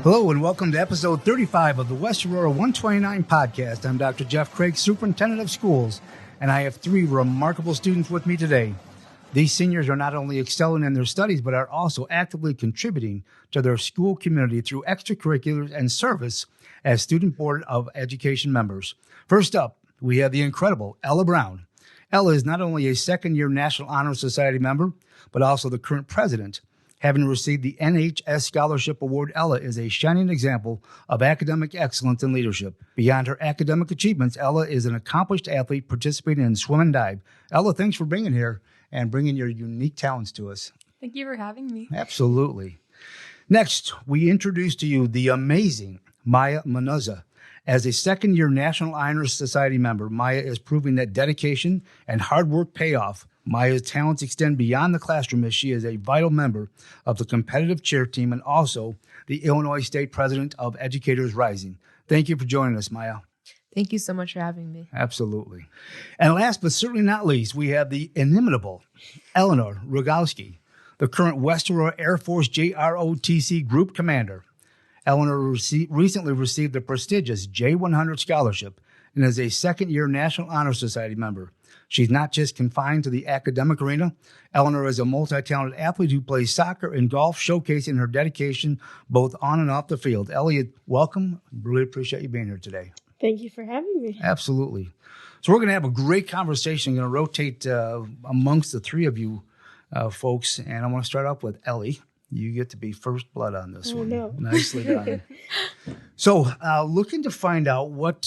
Hello and welcome to episode 35 of the West Aurora 129 podcast. I'm Dr. Jeff Craig, Superintendent of Schools, and I have three remarkable students with me today. These seniors are not only excelling in their studies, but are also actively contributing to their school community through extracurriculars and service as Student Board of Education members. First up, we have the incredible Ella Brown. Ella is not only a second-year National Honor Society member, but also the current president. Having received the NHS Scholarship Award, Ella is a shining example of academic excellence and leadership. Beyond her academic achievements, Ella is an accomplished athlete participating in swim and dive. Ella, thanks for being here and bringing your unique talents to us. Thank you for having me. Absolutely. Next, we introduce to you the amazing Maya Moneze. As a second-year National Honor Society member, Maya is proving that dedication and hard work pay off. Maya's talents extend beyond the classroom as she is a vital member of the competitive cheer team and also the Illinois State President of Educators Rising. Thank you for joining us, Maya. Thank you so much for having me. Absolutely. And last but certainly not least, we have the inimitable Eleanor Rogowski, the current West Aurora Air Force JROTC Group Commander. Eleanor recently received the prestigious J100 scholarship and is a second-year National Honor Society member. She's not just confined to the academic arena. Eleanor is a multi-talented athlete who plays soccer and golf, showcasing her dedication both on and off the field. Elliot, welcome. Really appreciate you being here today. Thank you for having me. Absolutely. So we're going to have a great conversation. I'm going to rotate amongst the three of you folks, and I want to start off with Ellie. You get to be first blood on this one. No. Nicely done. So, looking to find out what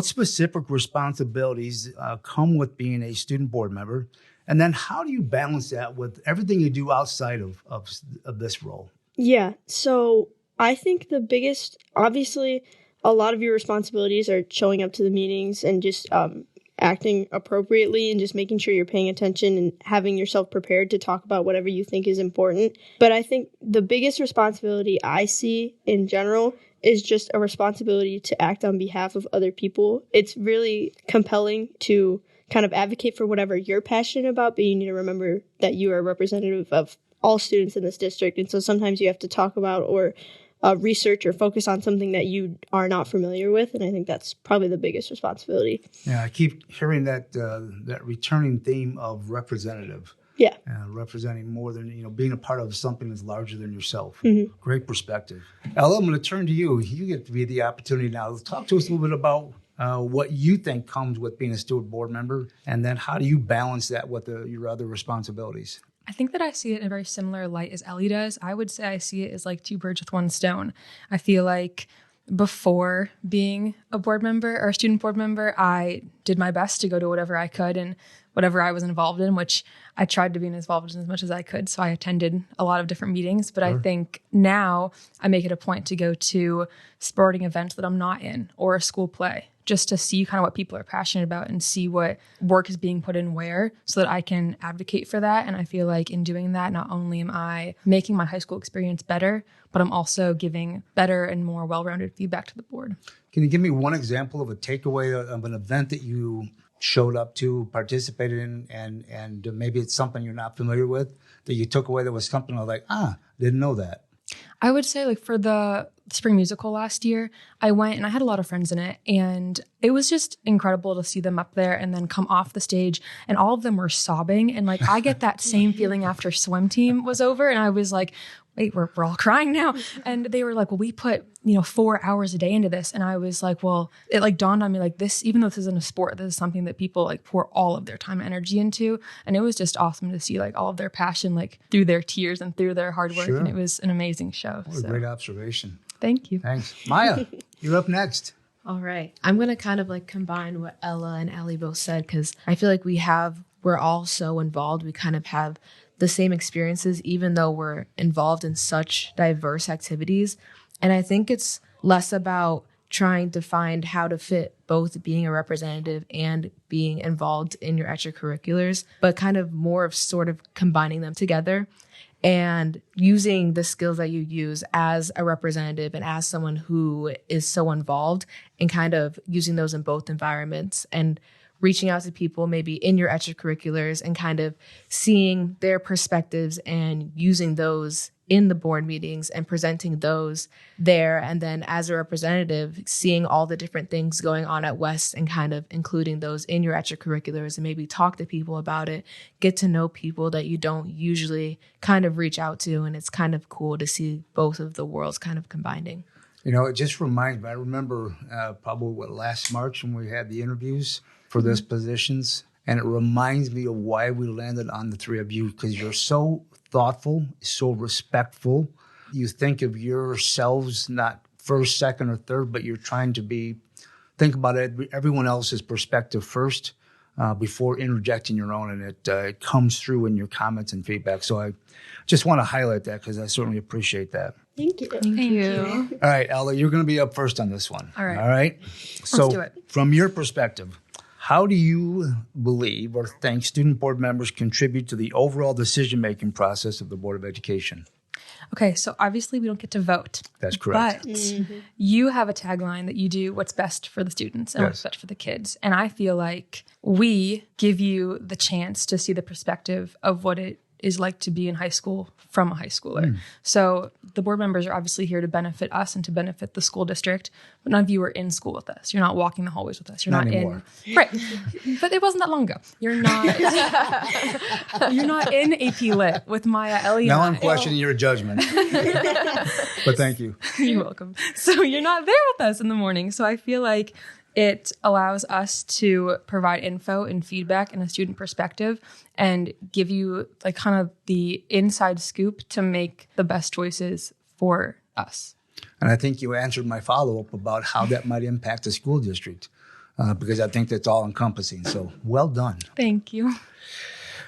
specific responsibilities come with being a student board member, and then how do you balance that with everything you do outside of this role? Yeah, so I think the biggest, obviously, a lot of your responsibilities are showing up to the meetings and just acting appropriately and just making sure you're paying attention and having yourself prepared to talk about whatever you think is important. But I think the biggest responsibility I see in general is just a responsibility to act on behalf of other people. It's really compelling to kind of advocate for whatever you're passionate about, but you need to remember that you are a representative of all students in this district. And so sometimes you have to talk about or research or focus on something that you are not familiar with, and I think that's probably the biggest responsibility. Yeah, I keep hearing that returning theme of representative. Yeah, representing more than being a part of something that's larger than yourself. Mm-hmm. Great perspective. Ella, I'm going to turn to you. You get to be the opportunity now. Talk to us a little bit about what you think comes with being a student board member, and then how do you balance that with your other responsibilities? I think that I see it in a very similar light as Ellie does. I would say I see it as like two birds with one stone. I feel like before being a board member or a student board member, I did my best to go to whatever I could and whatever I was involved in, which I tried to be involved in as much as I could. So I attended a lot of different meetings, but sure. I think now I make it a point to go to sporting events that I'm not in or a school play, just to see kind of what people are passionate about and see what work is being put in where so that I can advocate for that. And I feel like in doing that, not only am I making my high school experience better, but I'm also giving better and more well-rounded feedback to the board. Can you give me one example of a takeaway of an event that you showed up to, participated in, and maybe it's something you're not familiar with that you took away that was something I was like, didn't know that? I would say like for the spring musical last year, I went and I had a lot of friends in it, and it was just incredible to see them up there and then come off the stage and all of them were sobbing. And like, I get that same feeling after swim team was over. And I was like, wait, we're all crying now. And they were like, well, we put, 4 hours a day into this. And I was like, well, it like dawned on me like this, even though this isn't a sport, this is something that people like pour all of their time and energy into. And it was just awesome to see like all of their passion, like through their tears and through their hard work. Sure. And it was an amazing show. What a great observation. Thank you. Thanks. Maya, you're up next. All right. I'm going to kind of like combine what Ella and Ellie both said, because I feel like we're all so involved. We kind of have the same experiences, even though we're involved in such diverse activities. And I think it's less about trying to find how to fit both being a representative and being involved in your extracurriculars, but kind of more of sort of combining them together and using the skills that you use as a representative and as someone who is so involved, and kind of using those in both environments and reaching out to people maybe in your extracurriculars and kind of seeing their perspectives and using those in the board meetings and presenting those there. And then as a representative, seeing all the different things going on at West and kind of including those in your extracurriculars and maybe talk to people about it, get to know people that you don't usually kind of reach out to. And it's kind of cool to see both of the worlds kind of combining. It just reminds me, I remember probably last March when we had the interviews for those positions. And it reminds me of why we landed on the three of you, because you're so thoughtful, so respectful. You think of yourselves not first, second, or third, but you're trying to think about everyone else's perspective first before interjecting your own. And it comes through in your comments and feedback. So I just want to highlight that because I certainly appreciate that. Thank you. Thank you. All right, Ella, you're going to be up first on this one. All right. All right. So Let's do it. From your perspective, how do you believe or think student board members contribute to the overall decision-making process of the Board of Education? Okay, so obviously we don't get to vote. That's correct. But you have a tagline that you do what's best for the students and what's best for the kids. And I feel like we give you the chance to see the perspective of what it is like to be in high school from a high schooler. So the board members are obviously here to benefit us and to benefit the school district, but none of you are in school with us. You're not walking the hallways with us. You're not anymore. Right. But it wasn't that long ago. You're not in AP Lit with Maya, Ellie, Now and I'm questioning your judgment. But thank you. You're welcome. So you're not there with us in the morning. So I feel like it allows us to provide info and feedback and a student perspective and give you like kind of the inside scoop to make the best choices for us. And I think you answered my follow-up about how that might impact the school district because I think that's all encompassing. So well done. Thank you.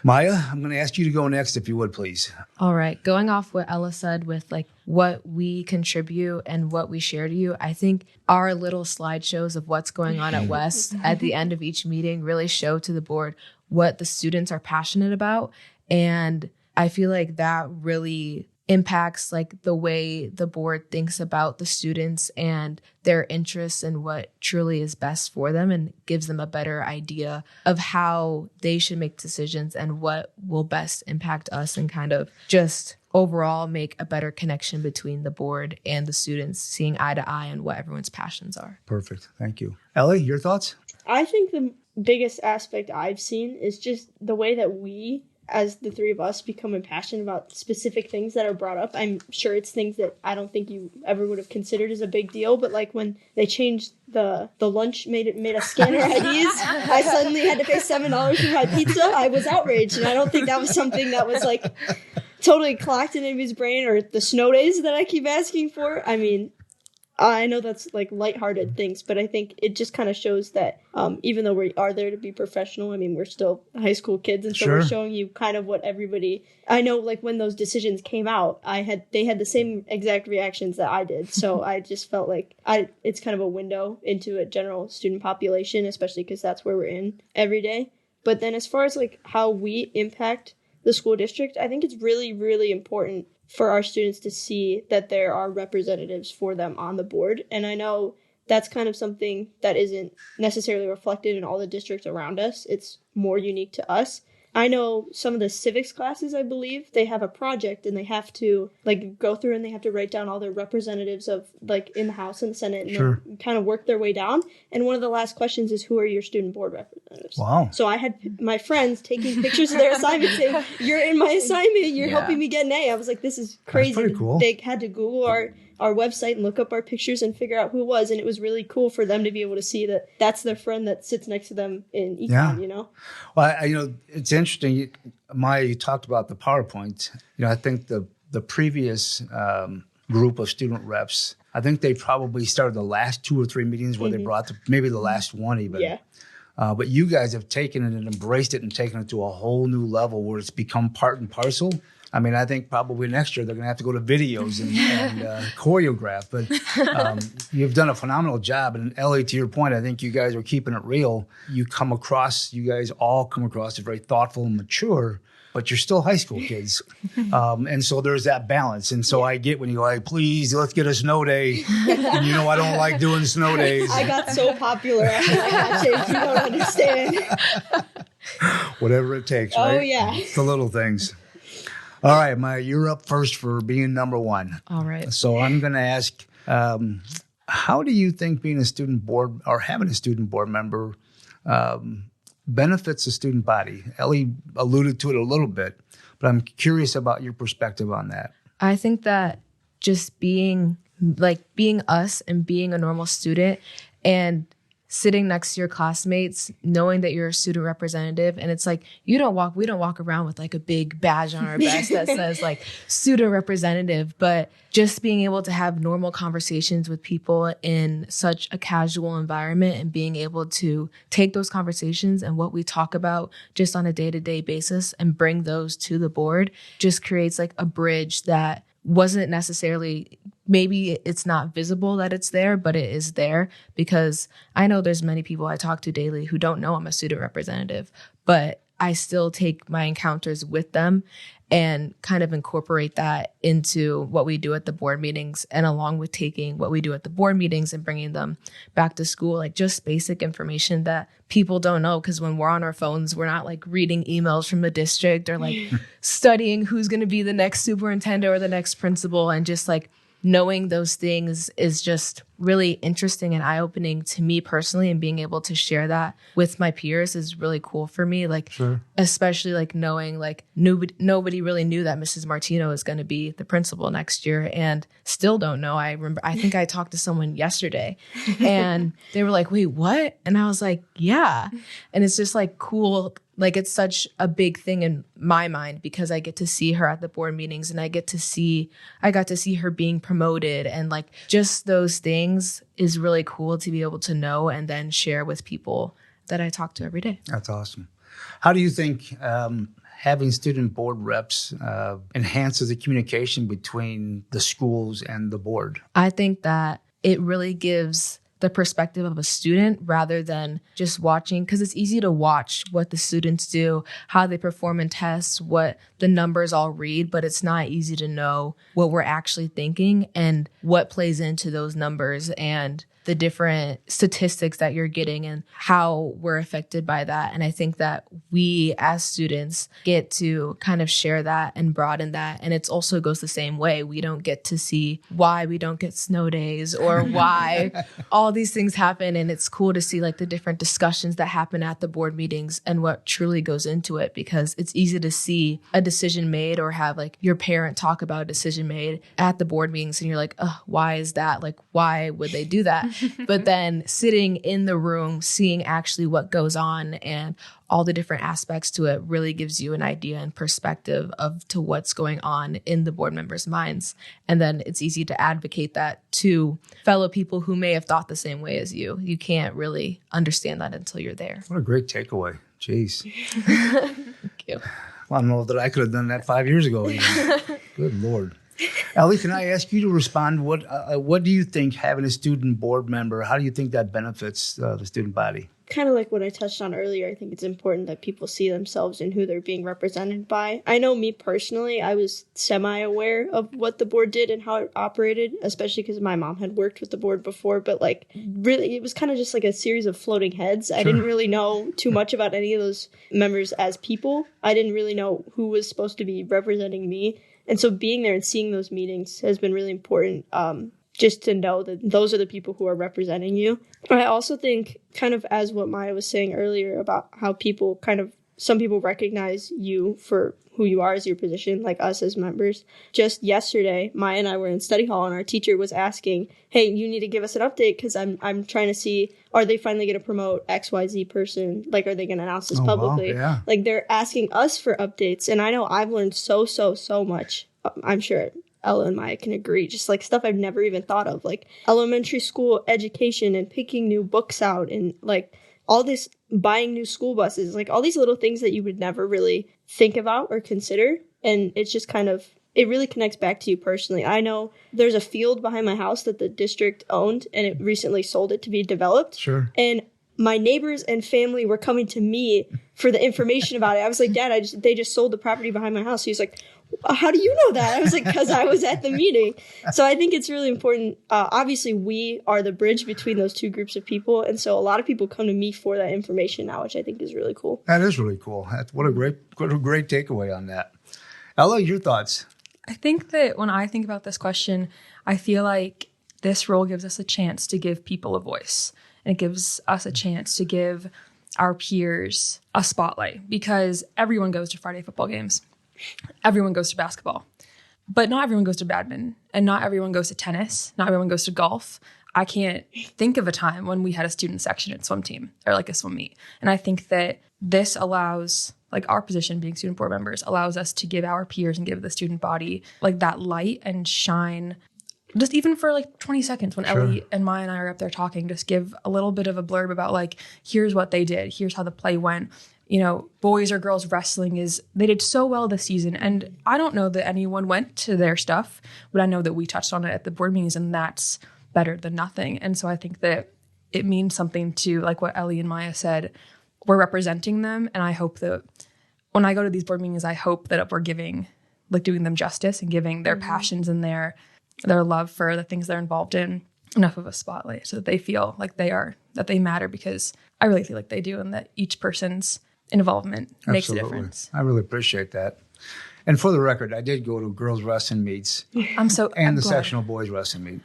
Maya, I'm going to ask you to go next, if you would, please. All right. Going off what Ella said with like what we contribute and what we share to you, I think our little slideshows of what's going on at West at the end of each meeting really show to the board what the students are passionate about. And I feel like that really impacts like the way the board thinks about the students and their interests and what truly is best for them and gives them a better idea of how they should make decisions and what will best impact us and kind of just overall make a better connection between the board and the students, seeing eye to eye on what everyone's passions are. Perfect. Thank you. Ellie, your thoughts? I think the biggest aspect I've seen is just the way that we, as the three of us, become impassioned about specific things that are brought up. I'm sure it's things that I don't think you ever would have considered as a big deal, but like when they changed the lunch, made us scan our IDs, I suddenly had to pay $7 for my pizza. I was outraged, and I don't think that was something that was like totally clocked in anybody's brain, or the snow days that I keep asking for. I mean, I know that's like lighthearted things, but I think it just kind of shows that even though we are there to be professional, I mean, we're still high school kids, and so we're showing you kind of what everybody. I know, like when those decisions came out, they had the same exact reactions that I did, so I just felt like it's kind of a window into a general student population, especially because that's where we're in every day. But then as far as like how we impact the school district, I think it's really, really important for our students to see that there are representatives for them on the board. And I know that's kind of something that isn't necessarily reflected in all the districts around us. It's more unique to us. I know some of the civics classes, I believe, they have a project and they have to like go through and they have to write down all their representatives of like in the House and the Senate and then kind of work their way down. And one of the last questions is, who are your student board representatives? Wow. So I had my friends taking pictures of their assignments saying, you're in my assignment, you're helping me get an A. I was like, this is crazy. That's pretty cool. They had to Google our website and look up our pictures and figure out who it was. And it was really cool for them to be able to see that that's their friend that sits next to them in econ, you know? Well, it's interesting. Maya, you talked about the PowerPoint. I think the previous group of student reps, I think they probably started the last 2 or 3 meetings where they brought maybe the last one even. Yeah. But you guys have taken it and embraced it and taken it to a whole new level where it's become part and parcel. I mean, I think probably next year they're going to have to go to videos and choreograph. But you've done a phenomenal job. And Ellie, to your point, I think you guys are keeping it real. You guys all come across as very thoughtful and mature. but you're still high school kids. And so there's that balance. And so I get when you go, like, please, let's get a snow day. And I don't like doing snow days. I got so popular after that change. You don't understand. Whatever it takes, right? Oh, yeah. It's the little things. All right, Maya, you're up first for being number one. All right. So I'm going to ask, how do you think being a student board or having a student board member benefits the student body? Ellie alluded to it a little bit, but I'm curious about your perspective on that. I think that just being us and being a normal student and sitting next to your classmates, knowing that you're a student representative. And it's like, we don't walk around with like a big badge on our vest that says like student representative, but just being able to have normal conversations with people in such a casual environment and being able to take those conversations and what we talk about just on a day-to-day basis and bring those to the board just creates like a bridge that wasn't necessarily, maybe it's not visible that it's there, but it is there, because I know there's many people I talk to daily who don't know I'm a student representative, but I still take my encounters with them and kind of incorporate that into what we do at the board meetings, and along with taking what we do at the board meetings and bringing them back to school, like just basic information that people don't know. Because when we're on our phones, we're not like reading emails from the district or like studying who's going to be the next superintendent or the next principal, and just like knowing those things is just really interesting and eye-opening to me personally, and being able to share that with my peers is really cool for me. Like, sure. Especially like knowing like nobody really knew that Mrs. Martino is going to be the principal next year, and still don't know. I think I talked to someone yesterday and they were like, wait, what? And I was like, yeah. And it's just like cool. Like, it's such a big thing in my mind because I get to see her at the board meetings, and I got to see her being promoted, and like just those things is really cool to be able to know and then share with people that I talk to every day. That's awesome. How do you think having student board reps enhances the communication between the schools and the board? I think that it really gives the perspective of a student rather than just watching, because it's easy to watch what the students do, how they perform in tests, what the numbers all read, but it's not easy to know what we're actually thinking and what plays into those numbers and the different statistics that you're getting and how we're affected by that. And I think that we as students get to kind of share that and broaden that. And it also goes the same way. We don't get to see why we don't get snow days or why all these things happen. And it's cool to see like the different discussions that happen at the board meetings and what truly goes into it, because it's easy to see a decision made or have like your parent talk about a decision made at the board meetings. And you're like, oh, why is that? Like, why would they do that? But then sitting in the room, seeing actually what goes on and all the different aspects to it really gives you an idea and perspective to what's going on in the board members' minds. And then it's easy to advocate that to fellow people who may have thought the same way as you. You can't really understand that until you're there. What a great takeaway. Jeez. Thank you. Well, I don't know that I could have done that 5 years ago even. Good Lord. Ellie, can I ask you to respond? What do you think having a student board member, how do you think that benefits the student body? Kind of like what I touched on earlier, I think it's important that people see themselves in who they're being represented by. I know me personally, I was semi-aware of what the board did and how it operated, especially because my mom had worked with the board before, but like really it was kind of just like a series of floating heads. I didn't really know too much about any of those members as people. I didn't really know who was supposed to be representing me. And so being there and seeing those meetings has been really important, just to know that those are the people who are representing you. I also think, kind of as what Maya was saying earlier about how people some people recognize you for who you are as your position, like us as members. Just yesterday, Maya and I were in study hall and our teacher was asking, hey, you need to give us an update because I'm trying to see, are they finally going to promote XYZ person? Like, are they going to announce this publicly? Wow, yeah. Like, they're asking us for updates. And I know I've learned so much. I'm sure Ella and Maya can agree. Just like stuff I've never even thought of, like elementary school education and picking new books out and like all this buying new school buses, like all these little things that you would never really think about or consider. And it's just kind of, it really connects back to you personally. I know there's a field behind my house that the district owned and it recently sold it to be developed. Sure. And my neighbors and family were coming to me for the information about it. I was like, Dad, they just sold the property behind my house. He was like, how do you know that? I was like, because I was at the meeting. So I think it's really important. Obviously, we are the bridge between those two groups of people. And so a lot of people come to me for that information now, which I think is really cool. That is really cool. What a great takeaway on that. Ella, your thoughts? I think that when I think about this question, I feel like this role gives us a chance to give people a voice. And it gives us a chance to give our peers a spotlight, because everyone goes to Friday football games. Everyone goes to basketball, but not everyone goes to badminton, and not everyone goes to tennis. Not everyone goes to golf. I can't think of a time when we had a student section at swim team or like a swim meet. And I think that this allows, like, our position being student board members allows us to give our peers and give the student body like that light and shine, just even for like 20 seconds when Ellie and Maya and I are up there talking, just give a little bit of a blurb about like, here's what they did. Here's how the play went. You know, boys or girls wrestling they did so well this season. And I don't know that anyone went to their stuff, but I know that we touched on it at the board meetings, and that's better than nothing. And so I think that it means something to, like what Ellie and Maya said, we're representing them. And I hope that when I go to these board meetings, I hope that we're doing them justice and giving their passions and their love for the things they're involved in enough of a spotlight so that they feel like that they matter, because I really feel like they do, and that each person's involvement makes a difference. I really appreciate that. And for the record, I did go to girls wrestling meets. I'm glad. Sectional boys wrestling meet.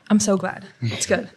I'm so glad. It's good.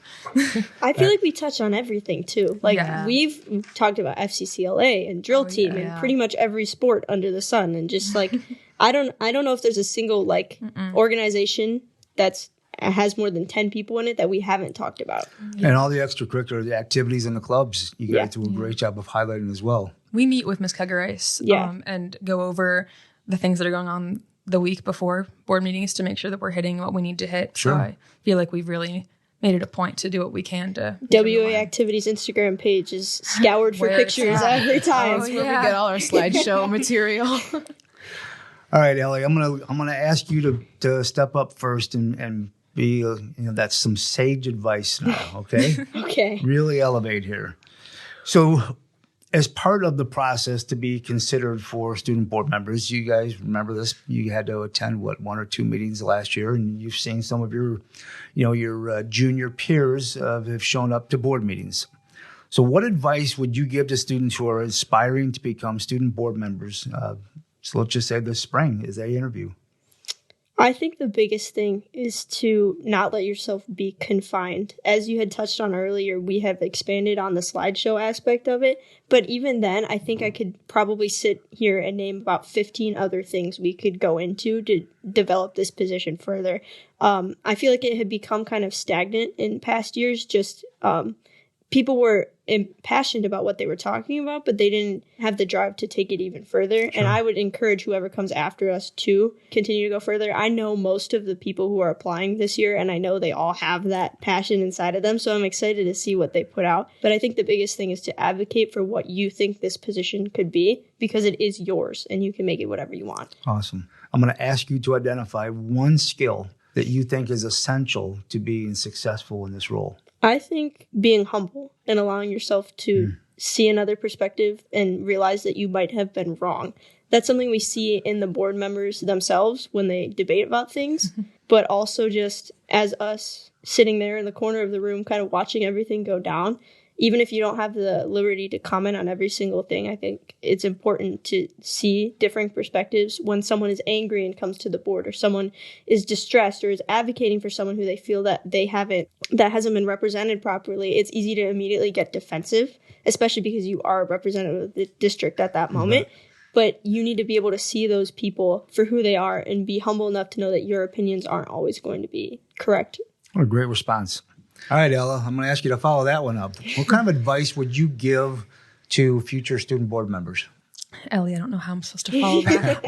I feel like we touch on everything too. Like we've talked about FCCLA and drill team and pretty much every sport under the sun. And just like, I don't know if there's a single like organization that's has more than 10 people in it that we haven't talked about. And all the extracurricular activities in the clubs, you guys do a great job of highlighting as well. We meet with Ms. Kegerais and go over the things that are going on the week before board meetings to make sure that we're hitting what we need to hit. Sure. So I feel like we've really made it a point to do what we can to. WA Activities Instagram page is scoured for pictures every time. That's where we get all our slideshow material. All right, Ellie, I'm gonna ask you to step up first and be that's some sage advice now, okay? Okay. Really elevate here. So, as part of the process to be considered for student board members, you guys remember this? You had to attend one or two meetings last year, and you've seen some of your junior peers have shown up to board meetings. So, what advice would you give to students who are aspiring to become student board members? So let's just say this spring as they interview. I think the biggest thing is to not let yourself be confined. As you had touched on earlier, we have expanded on the slideshow aspect of it. But even then, I think I could probably sit here and name about 15 other things we could go into to develop this position further. I feel like it had become kind of stagnant in past years. Just people were impassioned about what they were talking about, but they didn't have the drive to take it even further. Sure. And I would encourage whoever comes after us to continue to go further. I know most of the people who are applying this year, and I know they all have that passion inside of them. So I'm excited to see what they put out. But I think the biggest thing is to advocate for what you think this position could be, because it is yours and you can make it whatever you want. Awesome. I'm going to ask you to identify one skill that you think is essential to being successful in this role. I think being humble and allowing yourself to see another perspective and realize that you might have been wrong. That's something we see in the board members themselves when they debate about things, but also just as us sitting there in the corner of the room kind of watching everything go down. Even if you don't have the liberty to comment on every single thing, I think it's important to see different perspectives when someone is angry and comes to the board, or someone is distressed or is advocating for someone who they feel that that hasn't been represented properly. It's easy to immediately get defensive, especially because you are a representative of the district at that moment. But you need to be able to see those people for who they are and be humble enough to know that your opinions aren't always going to be correct. What a great response. All right, Ella, I'm going to ask you to follow that one up. What kind of advice would you give to future student board members? Ellie, I don't know how I'm supposed to follow that.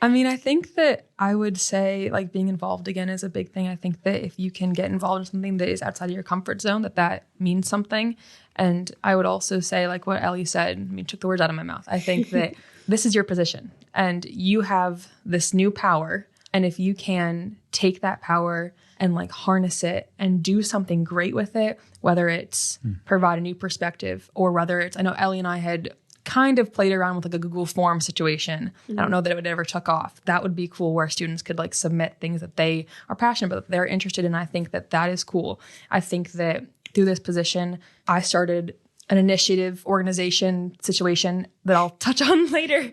I think that I would say, like, being involved again is a big thing. I think that if you can get involved in something that is outside of your comfort zone, that means something. And I would also say, like what Ellie said, took the words out of my mouth. I think that this is your position and you have this new power. And if you can take that power and like harness it and do something great with it, whether it's provide a new perspective or whether it's, I know Ellie and I had kind of played around with like a Google form situation. I don't know that it would ever took off. That would be cool where students could like submit things that they are passionate about, that they're interested in. I think that that is cool. I think that through this position, I started an initiative organization situation that I'll touch on later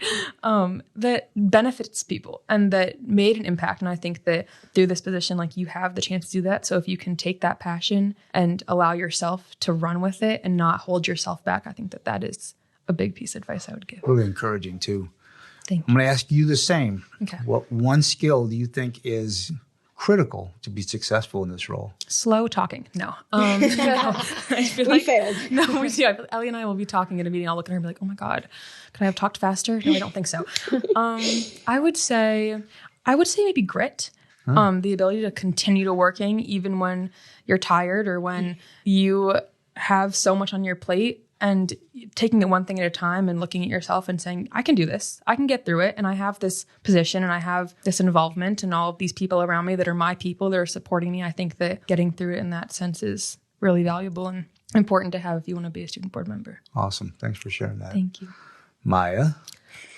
that benefits people and that made an impact. And I think that through this position, like you have the chance to do that. So if you can take that passion and allow yourself to run with it and not hold yourself back, I think that that is a big piece of advice I would give. Really encouraging too. Thank you. I'm going to ask you the same. Okay. What one skill do you think is critical to be successful in this role? Slow talking. No. I feel We failed. No, we do. Ellie and I will be talking at a meeting. I'll look at her and be like, oh my God, could I have talked faster? No, I don't think so. I would say maybe grit. The ability to continue to working even when you're tired or when you have so much on your plate, and taking it one thing at a time and looking at yourself and saying, I can do this. I can get through it. And I have this position and I have this involvement and all of these people around me that are my people that are supporting me. I think that getting through it in that sense is really valuable and important to have if you want to be a student board member. Awesome. Thanks for sharing that. Thank you. Maya,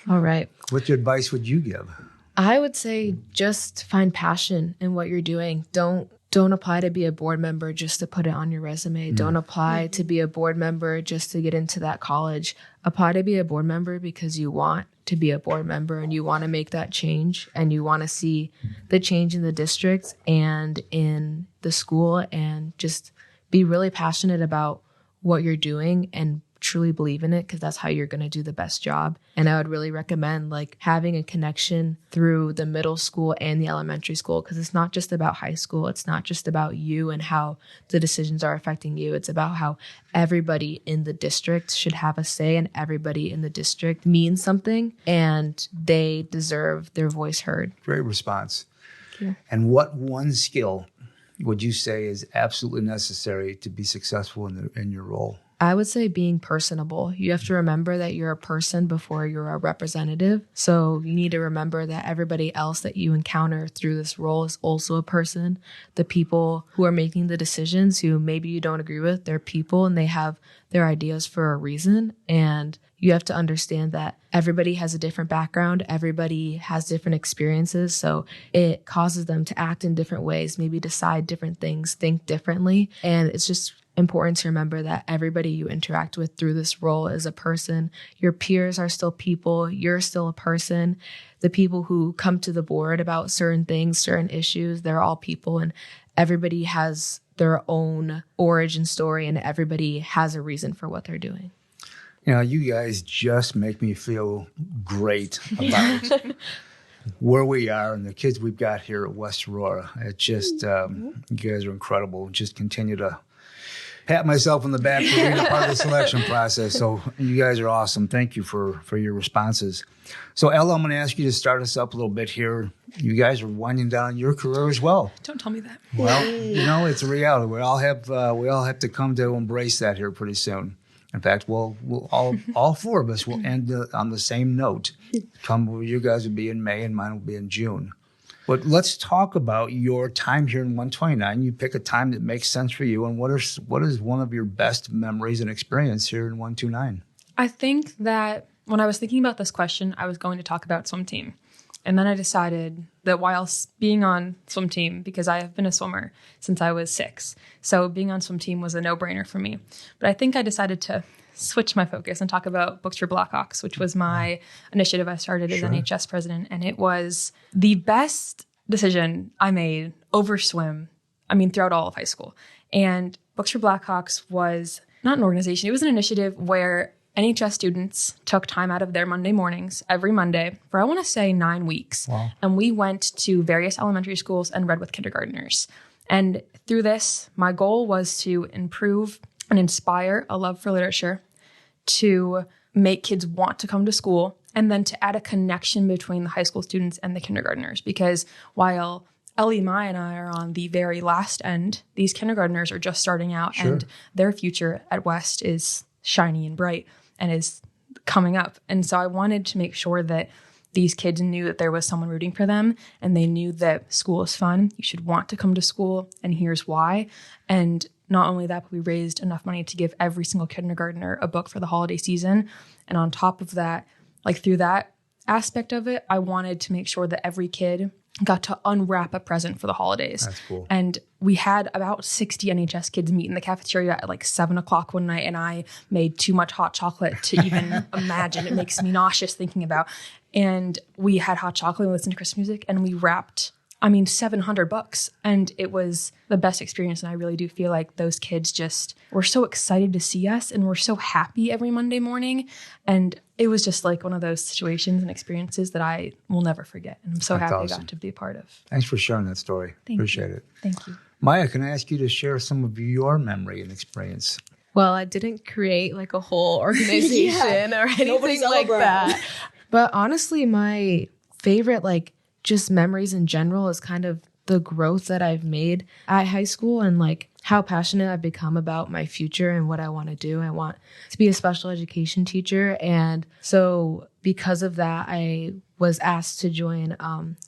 All right. what advice would you give? I would say just find passion in what you're doing. Don't apply to be a board member just to put it on your resume. Don't apply to be a board member just to get into that college. Apply to be a board member because you want to be a board member and you want to make that change and you want to see the change in the district and in the school and just be really passionate about what you're doing and truly believe in it, because that's how you're going to do the best job. And I would really recommend like having a connection through the middle school and the elementary school, because it's not just about high school. It's not just about you and how the decisions are affecting you. It's about how everybody in the district should have a say and everybody in the district means something and they deserve their voice heard. Great response. Thank you. And what one skill would you say is absolutely necessary to be successful in your role? I would say being personable. You have to remember that you're a person before you're a representative. So you need to remember that everybody else that you encounter through this role is also a person. The people who are making the decisions, who maybe you don't agree with, they're people and they have their ideas for a reason. And you have to understand that everybody has a different background. Everybody has different experiences. So it causes them to act in different ways, maybe decide different things, think differently. And it's just important to remember that everybody you interact with through this role is a person. Your peers are still people. You're still a person. The people who come to the board about certain things, certain issues, they're all people, and everybody has their own origin story and everybody has a reason for what they're doing. You know, you guys just make me feel great about where we are and the kids we've got here at West Aurora. It just, you guys are incredible. Just continue to pat myself on the back for being a part of the selection process. So you guys are awesome. Thank you for your responses. So Ella, I'm going to ask you to start us up a little bit here. You guys are winding down your career as well. Don't tell me that. Well, you know, it's a reality. We all have to come to embrace that here pretty soon. In fact, we'll all four of us will end on the same note. You guys will be in May and mine will be in June. But let's talk about your time here in 129. You pick a time that makes sense for you. And what is one of your best memories and experience here in 129? I think that when I was thinking about this question, I was going to talk about swim team. And then I decided that while being on swim team, because I have been a swimmer since I was 6, so being on swim team was a no-brainer for me. But I think I decided to switch my focus and talk about Books for Blackhawks, which was my initiative I started as NHS president. And it was the best decision I made over swim, throughout all of high school. And Books for Blackhawks was not an organization. It was an initiative where NHS students took time out of their Monday mornings every Monday for, I want to say, 9 weeks. Wow. And we went to various elementary schools and read with kindergartners. And through this, my goal was to improve and inspire a love for literature, to make kids want to come to school, and then to add a connection between the high school students and the kindergartners. Because while Ellie, Maya, and I are on the very last end, these kindergartners are just starting out, and their future at West is shiny and bright and is coming up. And so I wanted to make sure that these kids knew that there was someone rooting for them, and they knew that school is fun. You should want to come to school, and here's why. And not only that, but we raised enough money to give every single kindergartner a book for the holiday season. And on top of that, like through that aspect of it, I wanted to make sure that every kid got to unwrap a present for the holidays. That's cool. And we had about 60 NHS kids meet in the cafeteria at like 7:00 one night, and I made too much hot chocolate to even imagine. It makes me nauseous thinking about. And we had hot chocolate and listened to Christmas music, and we wrapped, 700 books. And it was the best experience. And I really do feel like those kids just were so excited to see us and were so happy every Monday morning. And it was just like one of those situations and experiences that I will never forget. And I'm so That's happy awesome. I got to be a part of. Thanks for sharing that story. Appreciate it. Thank you. Maya, can I ask you to share some of your memory and experience? Well, I didn't create like a whole organization or anything like that. But honestly, my favorite, like, just memories in general is kind of the growth that I've made at high school and like how passionate I've become about my future and what I want to do. I want to be a special education teacher. And so because of that, I was asked to join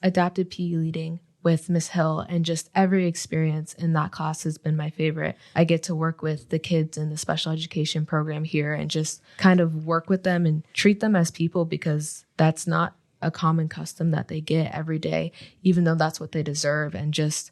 adapted PE leading with Miss Hill, and just every experience in that class has been my favorite. I get to work with the kids in the special education program here and just kind of work with them and treat them as people, because that's not a common custom that they get every day, even though that's what they deserve. And just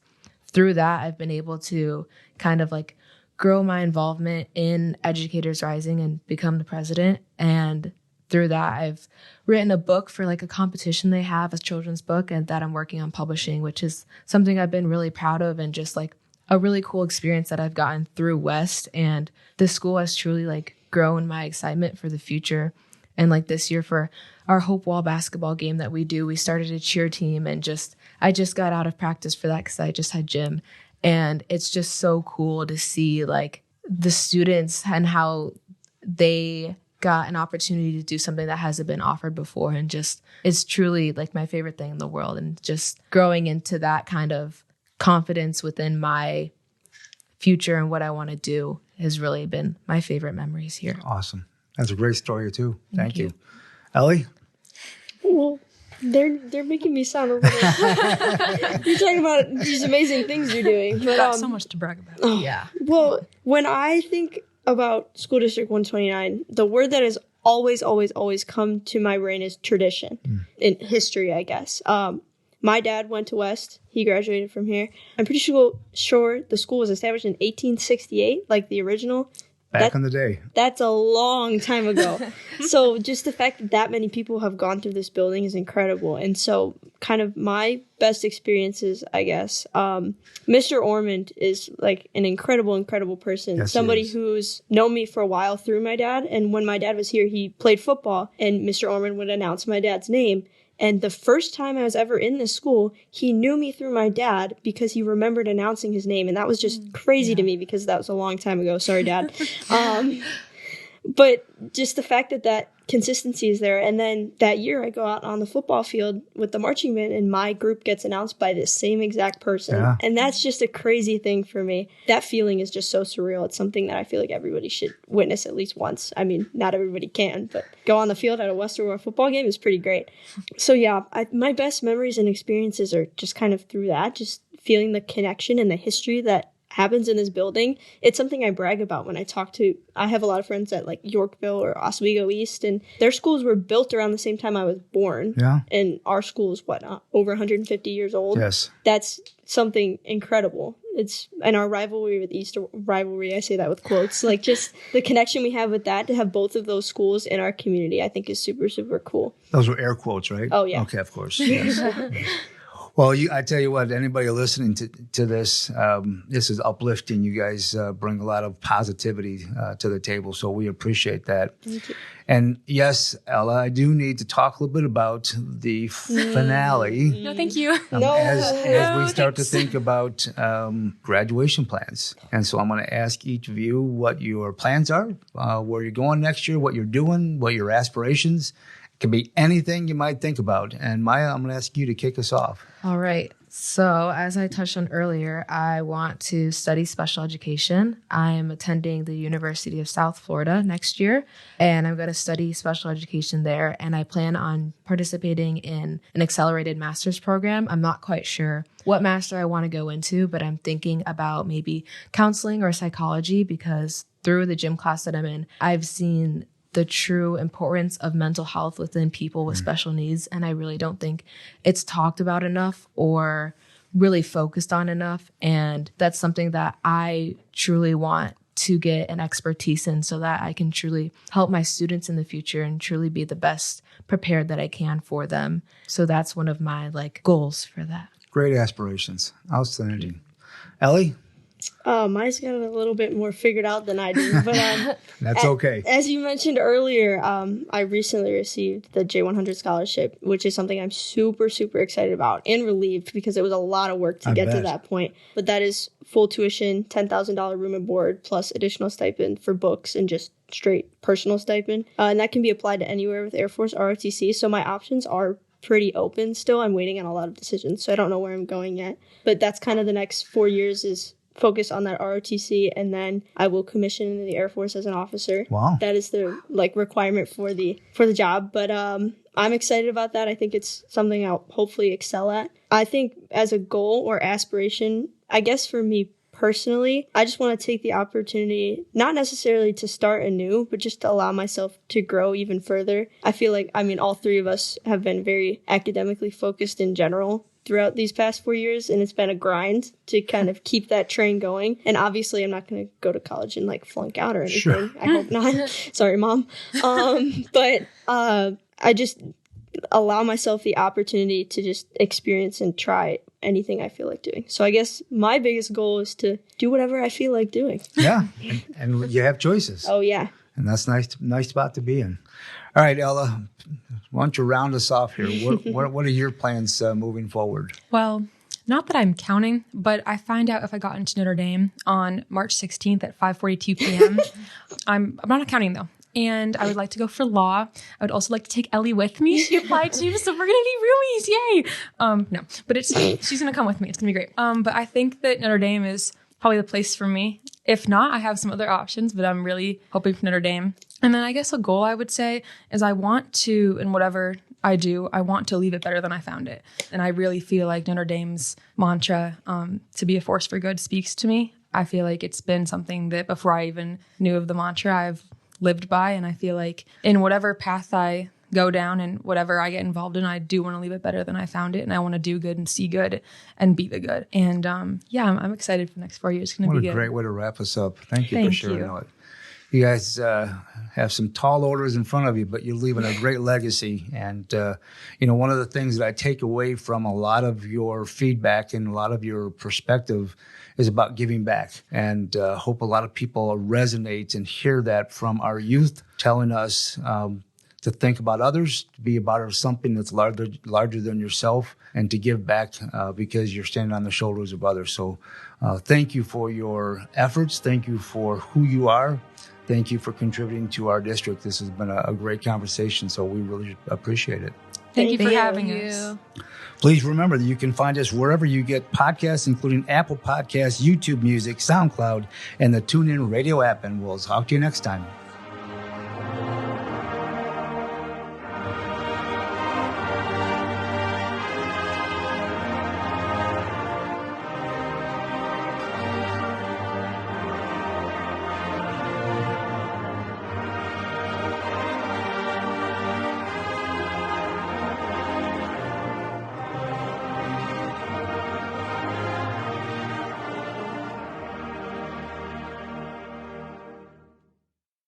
through that, I've been able to kind of like grow my involvement in Educators Rising and become the president. And through that, I've written a book for like a competition they have, a children's book, and that I'm working on publishing, which is something I've been really proud of, and just like a really cool experience that I've gotten through West. And this school has truly like grown my excitement for the future. And like this year for our Hope Wall basketball game that we do, we started a cheer team, and I just got out of practice for that because I just had gym. And it's just so cool to see like the students and how they got an opportunity to do something that hasn't been offered before. And just, it's truly like my favorite thing in the world. And just growing into that kind of confidence within my future and what I want to do has really been my favorite memories here. Awesome. That's a great story too. Thank you. Ellie? Well, they're making me sound a little. You're talking about these amazing things you're doing, but Got so much to brag about. Oh, Yeah. Well, when I think about School District 129, the word that has always come to my brain is tradition. In history, I guess. My dad went to West. He graduated from here. I'm pretty sure the school was established in 1868, like the original. Back in the day. That's a long time ago. So just the fact that that many people have gone through this building is incredible. And so kind of my best experiences, I guess, Mr. Ormond is like an incredible person. Yes, Somebody who's known me for a while through my dad. And when my dad was here, he played football, and Mr. Ormond would announce my dad's name. And the first time I was ever in this school, he knew me through my dad because he remembered announcing his name. And that was just crazy to me because that was a long time ago. Sorry, Dad. But just the fact that consistency is there. And then that year I go out on the football field with the marching band, and my group gets announced by this same exact person. Yeah. And that's just a crazy thing for me. That feeling is just so surreal. It's something that I feel like everybody should witness at least once. I mean, not everybody can, but go on the field at a West Aurora football game is pretty great. So yeah, my best memories and experiences are just kind of through that, just feeling the connection and the history that happens in this building. It's something I brag about when I have a lot of friends at like Yorkville or Oswego East, and their schools were built around the same time I was born. Yeah. And our school is over 150 years old. Yes. That's something incredible. And our rivalry with East rivalry, I say that with quotes, like just the connection we have with that, to have both of those schools in our community, I think is super, super cool. Those were air quotes, right? Oh, yeah. Okay, of course. Yes. Well, I tell you what, anybody listening to this, this is uplifting. You guys bring a lot of positivity to the table, so we appreciate that. Thank you. And yes, Ella, I do need to talk a little bit about the finale. No, thank you. As we start to think about graduation plans. And so I'm going to ask each of you what your plans are, where you're going next year, what you're doing, what your aspirations. It can be anything you might think about. And Maya, I'm going to ask you to kick us off. All right. So, as I touched on earlier, I want to study special education. I'm attending the University of South Florida next year, and I'm going to study special education there. And I plan on participating in an accelerated master's program. I'm not quite sure what master I want to go into, but I'm thinking about maybe counseling or psychology, because through the gym class that I'm in, I've seen the true importance of mental health within people with special needs. And I really don't think it's talked about enough or really focused on enough. And that's something that I truly want to get an expertise in, so that I can truly help my students in the future and truly be the best prepared that I can for them. So that's one of my goals for that. Great aspirations. Outstanding. Ellie? Mine's got a little bit more figured out than I do, but that's okay. As you mentioned earlier, I recently received the J100 scholarship, which is something I'm super, super excited about and relieved, because it was a lot of work to get to that point. But that is full tuition, $10,000 room and board, plus additional stipend for books and just straight personal stipend. And that can be applied to anywhere with Air Force ROTC. So my options are pretty open still. I'm waiting on a lot of decisions, so I don't know where I'm going yet. But that's kind of the next 4 years is focus on that ROTC, and then I will commission in the Air Force as an officer. Wow. That is the requirement for the job. But I'm excited about that. I think it's something I'll hopefully excel at. I think as a goal or aspiration, I guess for me personally, I just want to take the opportunity, not necessarily to start anew, but just to allow myself to grow even further. I feel like, all three of us have been very academically focused in general throughout these past 4 years, and it's been a grind to kind of keep that train going. And obviously I'm not going to go to college and flunk out or anything. Sure. I hope not. Sorry, Mom. But I just allow myself the opportunity to just experience and try anything I feel like doing. So I guess my biggest goal is to do whatever I feel like doing. Yeah. And you have choices. Oh, yeah. And that's nice spot to be in. All right, Ella, why don't you round us off here? What are your plans moving forward? Well, not that I'm counting, but I find out if I got into Notre Dame on March 16th at 5:42 p.m. I'm not counting though. And I would like to go for law. I would also like to take Ellie with me. She applied too, so we're going to be roomies. Yay. No, but she's going to come with me. It's going to be great. But I think that Notre Dame is probably the place for me. If not, I have some other options, but I'm really hoping for Notre Dame. And then I guess a goal I would say is I want to, in whatever I do, I want to leave it better than I found it. And I really feel like Notre Dame's mantra, to be a force for good, speaks to me. I feel like it's been something that before I even knew of the mantra, I've lived by. And I feel like in whatever path I go down and whatever I get involved in, I do want to leave it better than I found it. And I want to do good and see good and be the good. And I'm excited for the next 4 years. It's going to be good. What a great way to wrap us up. Thank you for sharing it. You guys have some tall orders in front of you, but you're leaving a great legacy. And, one of the things that I take away from a lot of your feedback and a lot of your perspective is about giving back. And hope a lot of people resonate and hear that from our youth telling us to think about others, to be about something that's larger than yourself, and to give back because you're standing on the shoulders of others. So thank you for your efforts. Thank you for who you are. Thank you for contributing to our district. This has been a great conversation, so we really appreciate it. Thank you for having us. Please remember that you can find us wherever you get podcasts, including Apple Podcasts, YouTube Music, SoundCloud, and the TuneIn Radio app. And we'll talk to you next time.